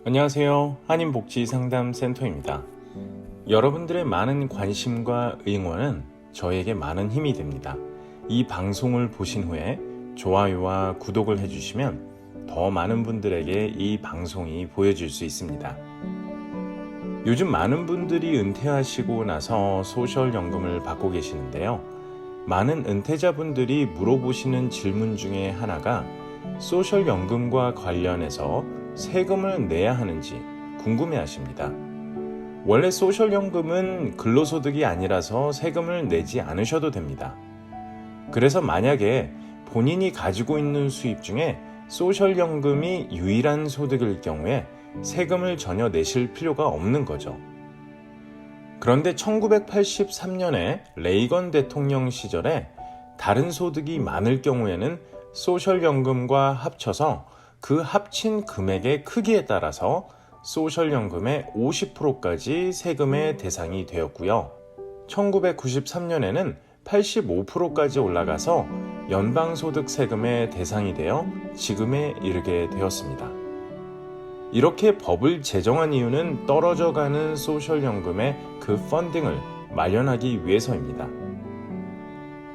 안녕하세요. 한인복지상담센터입니다. 여러분들의 많은 관심과 응원은 저에게 많은 힘이 됩니다. 이 방송을 보신 후에 좋아요와 구독을 해주시면 더 많은 분들에게 이 방송이 보여질 수 있습니다. 요즘 많은 분들이 은퇴하시고 나서 소셜연금을 받고 계시는데요. 많은 은퇴자분들이 물어보시는 질문 중에 하나가 소셜연금과 관련해서 세금을 내야 하는지 궁금해 하십니다. 원래 소셜연금은 근로소득이 아니라서 세금을 내지 않으셔도 됩니다. 그래서 만약에 본인이 가지고 있는 수입 중에 소셜연금이 유일한 소득일 경우에 세금을 전혀 내실 필요가 없는 거죠. 그런데 1983년에 레이건 대통령 시절에 다른 소득이 많을 경우에는 소셜연금과 합쳐서 그 합친 금액의 크기에 따라서 소셜연금의 50%까지 세금의 대상이 되었고요. 1993년에는 85%까지 올라가서 연방소득 세금의 대상이 되어 지금에 이르게 되었습니다. 이렇게 법을 제정한 이유는 떨어져가는 소셜연금의 그 펀딩을 마련하기 위해서입니다.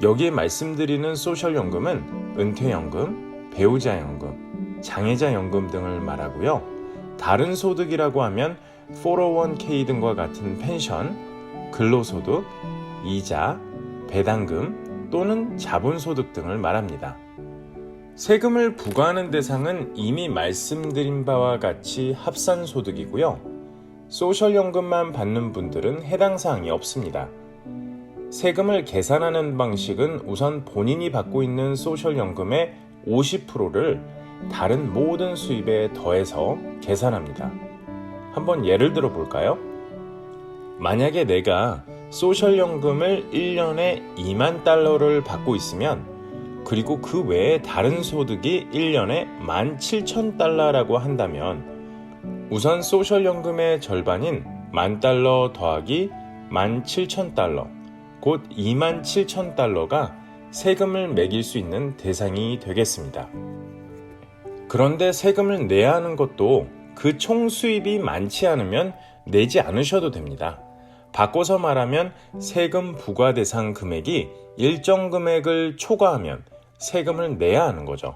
여기에 말씀드리는 소셜연금은 은퇴연금, 배우자연금, 장애자연금 등을 말하고요. 다른 소득이라고 하면 401k 등과 같은 펜션, 근로소득, 이자, 배당금 또는 자본소득 등을 말합니다. 세금을 부과하는 대상은 이미 말씀드린 바와 같이 합산소득이고요. 소셜연금만 받는 분들은 해당 사항이 없습니다. 세금을 계산하는 방식은 우선 본인이 받고 있는 소셜연금의 50%를 다른 모든 수입에 더해서 계산합니다. 한번 예를 들어 볼까요? 만약에 내가 소셜연금을 1년에 2만 달러를 받고 있으면 그리고 그 외에 다른 소득이 1년에 17,000달러라고 한다면 우선 소셜연금의 절반인 10,000달러 더하기 17,000달러 곧 27,000달러가 세금을 매길 수 있는 대상이 되겠습니다. 그런데 세금을 내야 하는 것도 그 총 수입이 많지 않으면 내지 않으셔도 됩니다. 바꿔서 말하면 세금 부과 대상 금액이 일정 금액을 초과하면 세금을 내야 하는 거죠.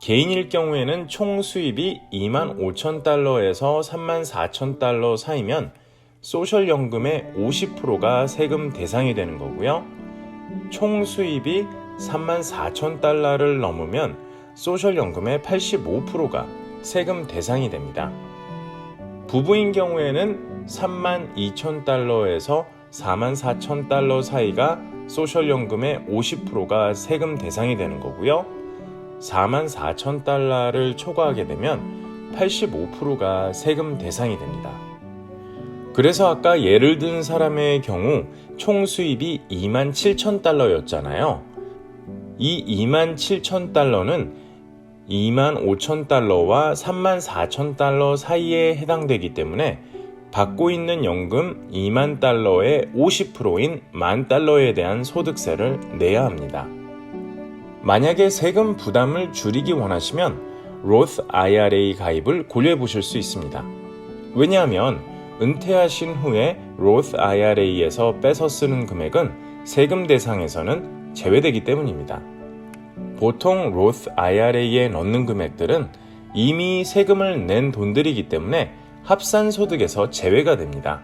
개인일 경우에는 총 수입이 25,000달러에서 34,000달러 사이면 소셜연금의 50%가 세금 대상이 되는 거고요. 총 수입이 34,000달러를 넘으면 소셜연금의 85%가 세금 대상이 됩니다. 부부인 경우에는 32,000달러에서 44,000달러 사이가 소셜연금의 50%가 세금 대상이 되는 거고요. 44,000달러를 초과하게 되면 85%가 세금 대상이 됩니다. 그래서 아까 예를 든 사람의 경우 총 수입이 27,000달러였잖아요. 이 27,000달러는 25,000달러와 34,000달러 사이에 해당되기 때문에 받고 있는 연금 2만 달러의 50%인 10,000달러에 대한 소득세를 내야 합니다. 만약에 세금 부담을 줄이기 원하시면 Roth IRA 가입을 고려해 보실 수 있습니다. 왜냐하면 은퇴하신 후에 Roth IRA에서 빼서 쓰는 금액은 세금 대상에서는 제외되기 때문입니다. 보통 Roth IRA에 넣는 금액들은 이미 세금을 낸 돈들이기 때문에 합산소득에서 제외가 됩니다.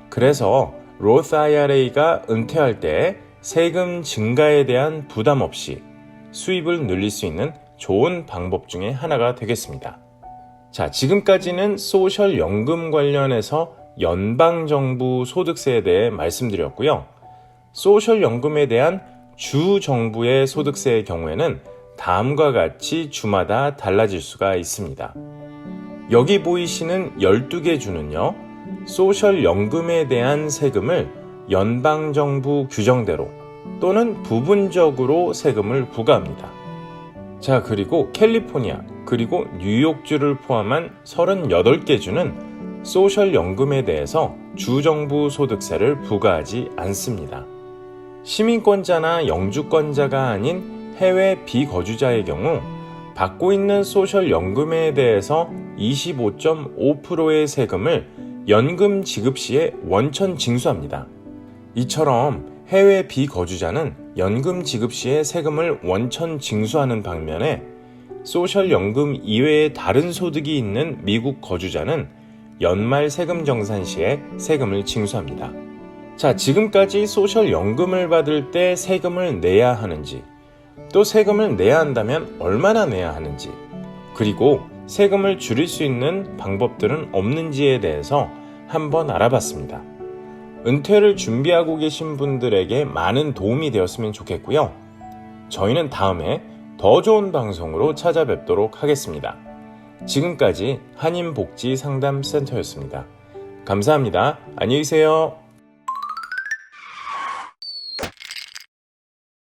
그래서 Roth IRA가 은퇴할 때 세금 증가에 대한 부담 없이 수입을 늘릴 수 있는 좋은 방법 중에 하나가 되겠습니다. 자, 지금까지는 소셜연금 관련해서 연방정부 소득세에 대해 말씀드렸고요. 소셜연금에 대한 주 정부의 소득세의 경우에는 다음과 같이 주마다 달라질 수가 있습니다. 여기 보이시는 12개 주는요, 소셜연금에 대한 세금을 연방정부 규정대로 또는 부분적으로 세금을 부과합니다. 자, 그리고 캘리포니아 그리고 뉴욕주를 포함한 38개 주는 소셜연금에 대해서 주정부 소득세를 부과하지 않습니다. 시민권자나 영주권자가 아닌 해외 비거주자의 경우 받고 있는 소셜연금에 대해서 25.5%의 세금을 연금 지급 시에 원천 징수합니다. 이처럼 해외 비거주자는 연금 지급 시에 세금을 원천 징수하는 반면에 소셜연금 이외의 다른 소득이 있는 미국 거주자는 연말 세금 정산 시에 세금을 징수합니다. 자, 지금까지 소셜연금을 받을 때 세금을 내야 하는지, 또 세금을 내야 한다면 얼마나 내야 하는지, 그리고 세금을 줄일 수 있는 방법들은 없는지에 대해서 한번 알아봤습니다. 은퇴를 준비하고 계신 분들에게 많은 도움이 되었으면 좋겠고요. 저희는 다음에 더 좋은 방송으로 찾아뵙도록 하겠습니다. 지금까지 한인복지상담센터였습니다. 감사합니다. 안녕히 계세요.